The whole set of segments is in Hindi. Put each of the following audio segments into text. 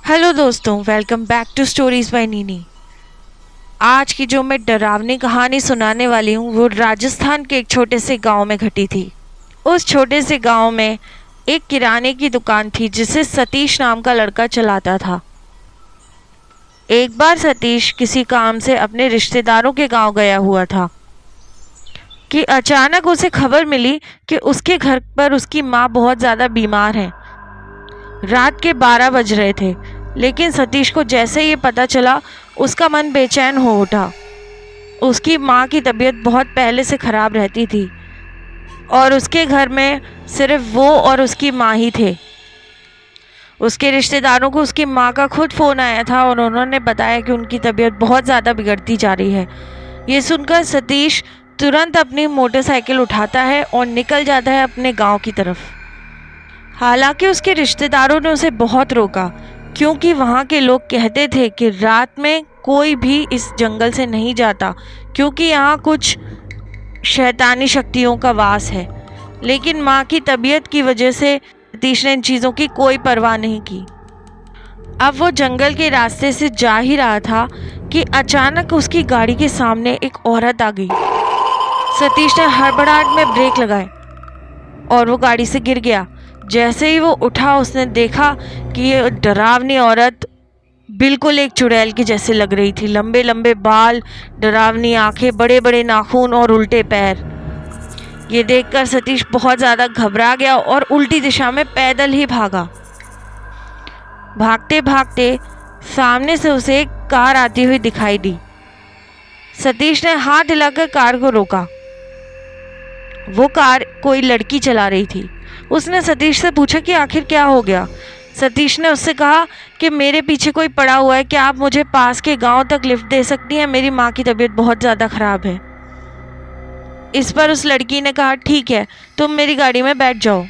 हेलो दोस्तों, welcome back to stories by Nini. आज की जो मैं डरावनी कहानी सुनाने वाली हूँ वो राजस्थान के एक छोटे से गांव में घटी थी। उस छोटे से गांव में एक किराने की दुकान थी जिसे सतीश नाम का लड़का चलाता था। एक बार सतीश किसी काम से अपने रिश्तेदारों के गांव गया हुआ था कि अचानक उसे खबर मिली कि उसके घर पर उसकी माँ बहुत ज़्यादा बीमार है। रात के 12 बज रहे थे, लेकिन सतीश को जैसे ये पता चला उसका मन बेचैन हो उठा। उसकी माँ की तबीयत बहुत पहले से खराब रहती थी और उसके घर में सिर्फ वो और उसकी माँ ही थे। उसके रिश्तेदारों को उसकी माँ का खुद फ़ोन आया था और उन्होंने बताया कि उनकी तबीयत बहुत ज़्यादा बिगड़ती जा रही है। ये सुनकर सतीश तुरंत अपनी मोटरसाइकिल उठाता है और निकल जाता है अपने गांव की तरफ। हालांकि उसके रिश्तेदारों ने उसे बहुत रोका, क्योंकि वहाँ के लोग कहते थे कि रात में कोई भी इस जंगल से नहीं जाता, क्योंकि यहाँ कुछ शैतानी शक्तियों का वास है। लेकिन माँ की तबीयत की वजह से सतीश ने इन चीज़ों की कोई परवाह नहीं की। अब वो जंगल के रास्ते से जा ही रहा था कि अचानक उसकी गाड़ी के सामने एक औरत आ गई। सतीश ने हड़बड़ाहट में ब्रेक लगाए और वो गाड़ी से गिर गया। जैसे ही वो उठा उसने देखा कि ये डरावनी औरत बिल्कुल एक चुड़ैल की जैसे लग रही थी। लंबे लंबे बाल, डरावनी आंखें, बड़े बड़े नाखून और उल्टे पैर। ये देखकर सतीश बहुत ज़्यादा घबरा गया और उल्टी दिशा में पैदल ही भागा। भागते भागते सामने से उसे एक कार आती हुई दिखाई दी। सतीश ने हाथ हिलाकर कार को रोका। वो कार कोई लड़की चला रही थी। उसने सतीश से पूछा कि आखिर क्या हो गया। सतीश ने उससे कहा कि मेरे पीछे कोई पड़ा हुआ है, क्या आप मुझे पास के गांव तक लिफ्ट दे सकती हैं? मेरी माँ की तबीयत बहुत ज़्यादा ख़राब है। इस पर उस लड़की ने कहा, ठीक है, तुम मेरी गाड़ी में बैठ जाओ,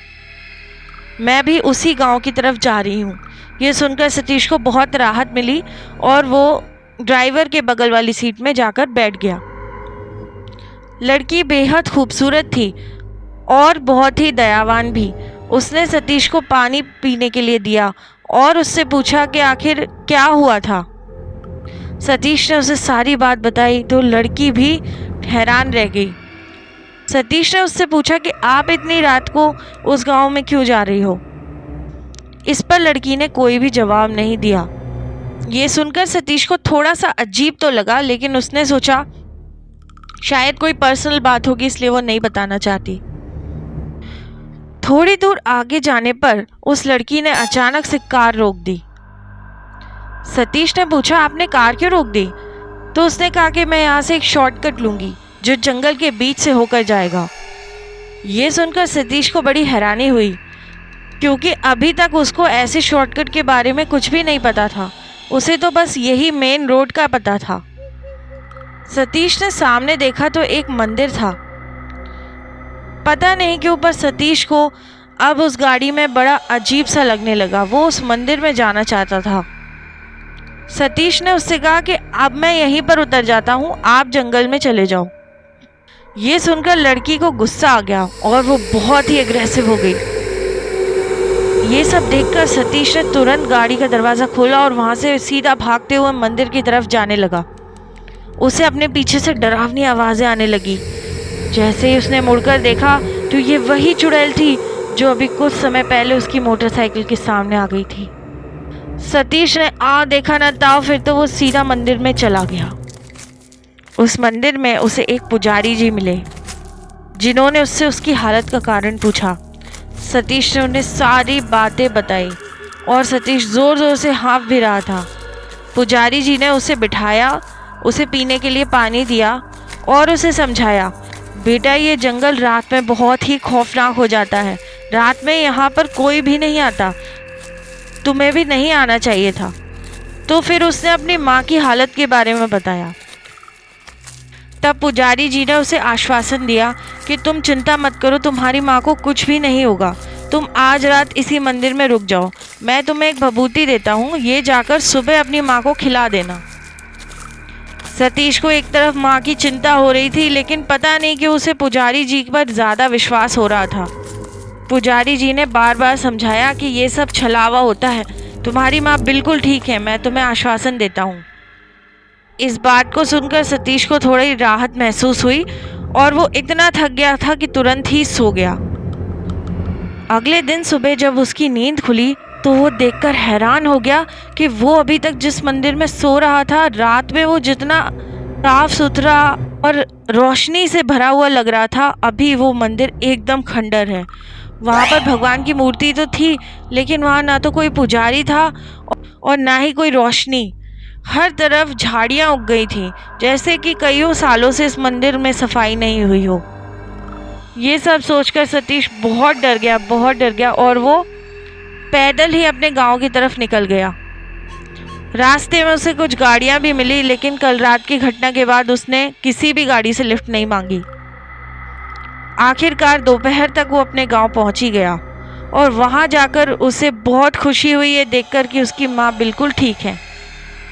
मैं भी उसी गांव की तरफ जा रही हूँ। ये सुनकर सतीश को बहुत राहत मिली और वो ड्राइवर के बगल वाली सीट में जाकर बैठ गया। लड़की बेहद खूबसूरत थी और बहुत ही दयावान भी। उसने सतीश को पानी पीने के लिए दिया और उससे पूछा कि आखिर क्या हुआ था। सतीश ने उसे सारी बात बताई तो लड़की भी हैरान रह गई। सतीश ने उससे पूछा कि आप इतनी रात को उस गांव में क्यों जा रही हो। इस पर लड़की ने कोई भी जवाब नहीं दिया। ये सुनकर सतीश को थोड़ा सा अजीब तो लगा, लेकिन उसने सोचा शायद कोई पर्सनल बात होगी, इसलिए वो नहीं बताना चाहती। थोड़ी दूर आगे जाने पर उस लड़की ने अचानक से कार रोक दी। सतीश ने पूछा, आपने कार क्यों रोक दी? तो उसने कहा कि मैं यहाँ से एक शॉर्टकट लूँगी जो जंगल के बीच से होकर जाएगा। ये सुनकर सतीश को बड़ी हैरानी हुई, क्योंकि अभी तक उसको ऐसे शॉर्टकट के बारे में कुछ भी नहीं पता था। उसे तो बस यही मेन रोड का पता था। सतीश ने सामने देखा तो एक मंदिर था। पता नहीं क्यों पर सतीश को अब उस गाड़ी में बड़ा अजीब सा लगने लगा। वो उस मंदिर में जाना चाहता था। सतीश ने उससे कहा कि अब मैं यहीं पर उतर जाता हूँ, आप जंगल में चले जाओ। ये सुनकर लड़की को गुस्सा आ गया और वो बहुत ही एग्रेसिव हो गई। ये सब देखकर सतीश ने तुरंत गाड़ी का दरवाज़ा खोला और वहाँ से सीधा भागते हुए मंदिर की तरफ जाने लगा। उसे अपने पीछे से डरावनी आवाज़ें आने लगी। जैसे ही उसने मुड़कर देखा तो ये वही चुड़ैल थी जो अभी कुछ समय पहले उसकी मोटरसाइकिल के सामने आ गई थी। सतीश ने आ देखा ना ताव, फिर तो वो सीधा मंदिर में चला गया। उस मंदिर में उसे एक पुजारी जी मिले, जिन्होंने उससे उसकी हालत का कारण पूछा। सतीश ने उन्हें सारी बातें बताई और सतीश ज़ोर ज़ोर से हाँफ भी रहा था। पुजारी जी ने उसे बिठाया, उसे पीने के लिए पानी दिया और उसे समझाया, बेटा ये जंगल रात में बहुत ही खौफनाक हो जाता है। रात में यहाँ पर कोई भी नहीं आता, तुम्हें भी नहीं आना चाहिए था। तो फिर उसने अपनी माँ की हालत के बारे में बताया। तब पुजारी जी ने उसे आश्वासन दिया कि तुम चिंता मत करो, तुम्हारी माँ को कुछ भी नहीं होगा। तुम आज रात इसी मंदिर में रुक जाओ, मैं तुम्हें एक भभूति देता हूँ, ये जाकर सुबह अपनी माँ को खिला देना। सतीश को एक तरफ माँ की चिंता हो रही थी, लेकिन पता नहीं कि उसे पुजारी जी पर ज़्यादा विश्वास हो रहा था। पुजारी जी ने बार बार समझाया कि ये सब छलावा होता है, तुम्हारी माँ बिल्कुल ठीक है, मैं तुम्हें आश्वासन देता हूँ। इस बात को सुनकर सतीश को थोड़ी राहत महसूस हुई और वो इतना थक गया था कि तुरंत ही सो गया। अगले दिन सुबह जब उसकी नींद खुली तो वो देखकर हैरान हो गया कि वो अभी तक जिस मंदिर में सो रहा था, रात में वो जितना साफ सुथरा और रोशनी से भरा हुआ लग रहा था, अभी वो मंदिर एकदम खंडर है। वहाँ पर भगवान की मूर्ति तो थी, लेकिन वहाँ ना तो कोई पुजारी था और ना ही कोई रोशनी। हर तरफ झाड़ियाँ उग गई थी, जैसे कि कईयों सालों से इस मंदिर में सफाई नहीं हुई हो। ये सब सोचकर सतीश बहुत डर गया और वो पैदल ही अपने गांव की तरफ निकल गया। रास्ते में उसे कुछ गाड़ियां भी मिली, लेकिन कल रात की घटना के बाद उसने किसी भी गाड़ी से लिफ्ट नहीं मांगी। आखिरकार दोपहर तक वो अपने गांव पहुंच ही गया और वहां जाकर उसे बहुत खुशी हुई ये देखकर कि उसकी माँ बिल्कुल ठीक है।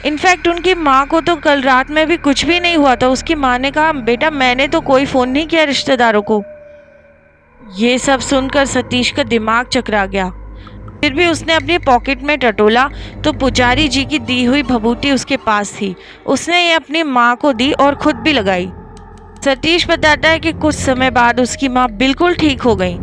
इनफैक्ट उनकी माँ को तो कल रात में भी कुछ भी नहीं हुआ था। उसकी माँ ने कहा, बेटा मैंने तो कोई फ़ोन नहीं किया रिश्तेदारों को। ये सब सुनकर सतीश का दिमाग चकरा गया। फिर भी उसने अपनी पॉकेट में टटोला तो पुजारी जी की दी हुई भभूति उसके पास थी। उसने ये अपनी माँ को दी और खुद भी लगाई। सतीश बताता है कि कुछ समय बाद उसकी माँ बिल्कुल ठीक हो गई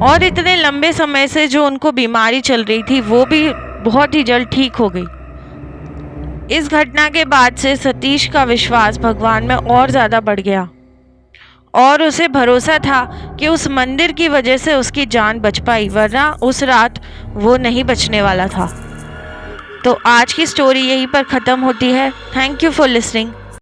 और इतने लंबे समय से जो उनको बीमारी चल रही थी वो भी बहुत ही जल्द ठीक हो गई। इस घटना के बाद से सतीश का विश्वास भगवान में और ज़्यादा बढ़ गया और उसे भरोसा था कि उस मंदिर की वजह से उसकी जान बच पाई, वरना उस रात वो नहीं बचने वाला था। तो आज की स्टोरी यहीं पर ख़त्म होती है। Thank you for listening.